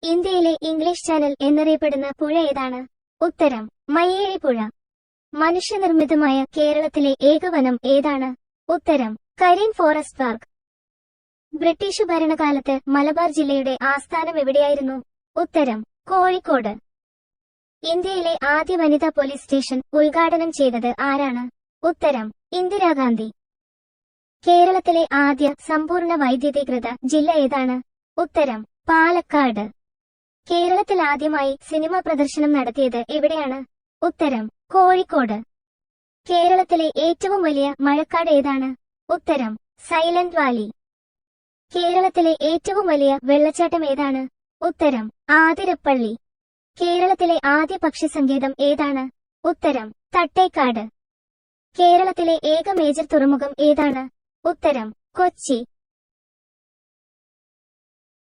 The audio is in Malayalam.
ഇന്ത്യയിലെ ഇംഗ്ലീഷ് ചാനൽ എന്നറിയപ്പെടുന്ന പുഴ ഏതാണ്? ഉത്തരം മയ്യേഴി പുഴ. മനുഷ്യനിർമ്മിതമായ കേരളത്തിലെ ഏക വനം ഏതാണ്? ഉത്തരം കരീം ഫോറസ്റ്റ് പാർക്ക്. ബ്രിട്ടീഷ് ഭരണകാലത്ത് മലബാർ ജില്ലയുടെ ആസ്ഥാനം എവിടെയായിരുന്നു? ഉത്തരം കോഴിക്കോട്. ഇന്ത്യയിലെ ആദ്യ വനിതാ പോലീസ് സ്റ്റേഷൻ ഉദ്ഘാടനം ചെയ്തത് ആരാണ്? ഉത്തരം ഇന്ദിരാഗാന്ധി. കേരളത്തിലെ ആദ്യ സമ്പൂർണ്ണ വൈദ്യുതീകൃത ജില്ല ഏതാണ്? ഉത്തരം പാലക്കാട്. കേരളത്തിൽ ആദ്യമായി സിനിമാ പ്രദർശനം നടത്തിയത് എവിടെയാണ്? ഉത്തരം കോഴിക്കോട്. കേരളത്തിലെ ഏറ്റവും വലിയ മഴക്കാട് ഏതാണ്? ഉത്തരം സൈലന്റ് വാലി. കേരളത്തിലെ ഏറ്റവും വലിയ വെള്ളച്ചാട്ടം ഏതാണ്? ഉത്തരം ആതിരപ്പള്ളി. കേരളത്തിലെ ആദ്യ പക്ഷി സങ്കേതം ഏതാണ്? ഉത്തരം തട്ടേക്കാട്. കേരളത്തിലെ ഏക മേജർ തുറമുഖം ഏതാണ്? ഉത്തരം കൊച്ചി.